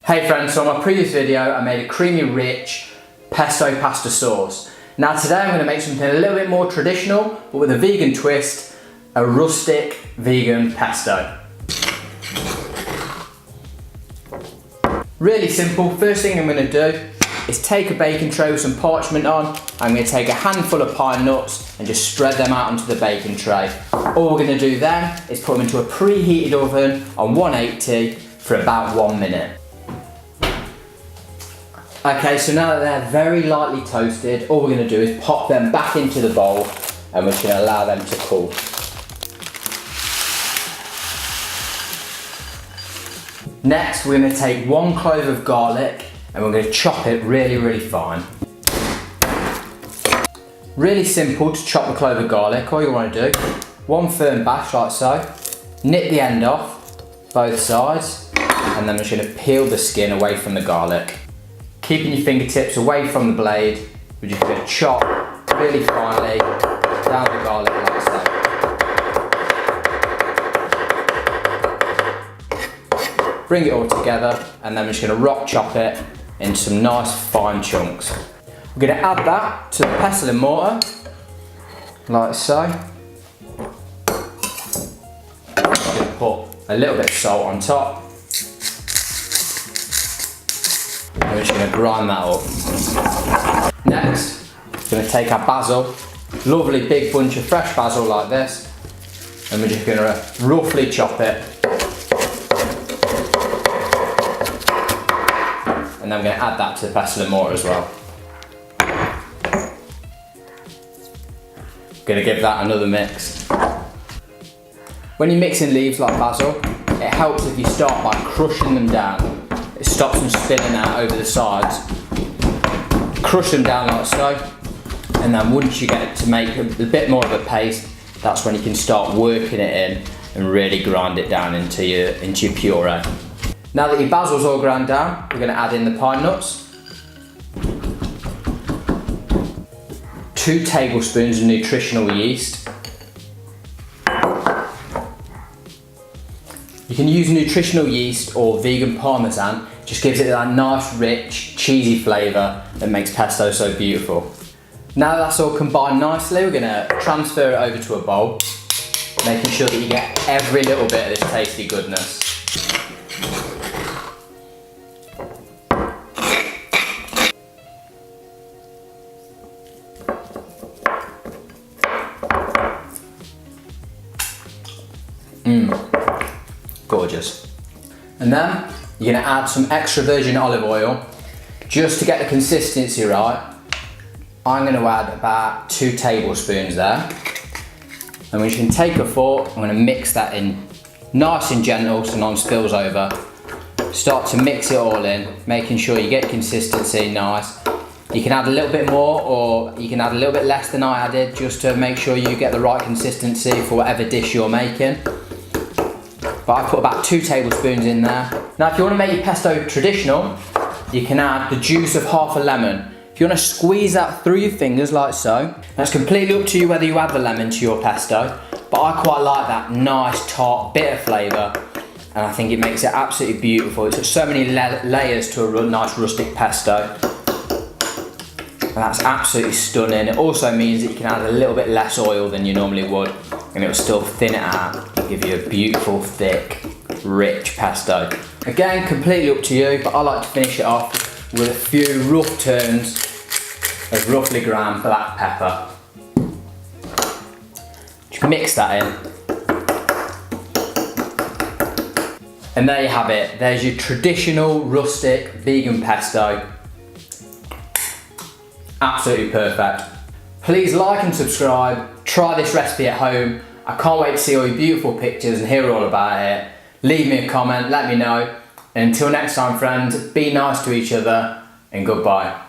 Hey friends, so on my previous video I made a creamy rich pesto pasta sauce. Now today I'm going to make something a little bit more traditional but with a vegan twist, a rustic vegan pesto. Really simple. First thing I'm going to do is take a baking tray with some parchment on. I'm going to take a handful of pine nuts and just spread them out onto the baking tray. All we're going to do then is put them into a preheated oven on 180 for about 1 minute. Okay, so now that they're very lightly toasted, all we're going to do is pop them back into the bowl and we're just going to allow them to cool. Next, we're going to take 1 clove of garlic and we're going to chop it really fine. Really simple to chop the clove of garlic. All you want to do, 1 firm bash like so, nip the end off, both sides, and then we're just going to peel the skin away from the garlic. Keeping your fingertips away from the blade, we're just going to chop really finely down the garlic like so. Bring it all together and then we're just going to rock chop it into some nice fine chunks. We're going to add that to the pestle and mortar, like so. I'm going to put a little bit of salt on top. We're just going to grind that up. Next, we're going to take our basil, lovely big bunch of fresh basil like this, and we're just going to roughly chop it. And then I'm going to add that to the pestle and mortar as well. Going to give that another mix. When you're mixing leaves like basil, it helps if you start by crushing them down. It stops them spilling out over the sides. Crush them down like so, and then once you get it to make a bit more of a paste, that's when you can start working it in and really grind it down into your puree. Now that your basil's all ground down, we're going to add in the pine nuts, 2 tablespoons of nutritional yeast. You can use nutritional yeast or vegan parmesan, just gives it that nice rich cheesy flavour that makes pesto so beautiful. Now that's all combined nicely, we're going to transfer it over to a bowl, making sure that you get every little bit of this tasty goodness. Gorgeous. And then you're going to add some extra virgin olive oil just to get the consistency right. I'm going to add about 2 tablespoons there. And we can take a fork, I'm going to mix that in nice and gentle so none spills over. Start to mix it all in, making sure you get consistency nice. You can add a little bit more or you can add a little bit less than I added just to make sure you get the right consistency for whatever dish you're making. But I put about 2 tablespoons in there. Now if you want to make your pesto traditional, you can add the juice of half a lemon. If you want to squeeze that through your fingers like so, that's completely up to you whether you add the lemon to your pesto, but I quite like that nice tart bitter flavour and I think it makes it absolutely beautiful. It's got so many layers to a nice rustic pesto and that's absolutely stunning. It also means that you can add a little bit less oil than you normally would and it will still thin it out and give you a beautiful, thick, rich pesto. Again, completely up to you, but I like to finish it off with a few rough turns of roughly ground black pepper. Just mix that in. And there you have it. There's your traditional, rustic, vegan pesto. Absolutely perfect. Please like and subscribe. Try this recipe at home. I can't wait to see all your beautiful pictures and hear all about it. Leave me a comment, let me know. And until next time friends, be nice to each other and goodbye.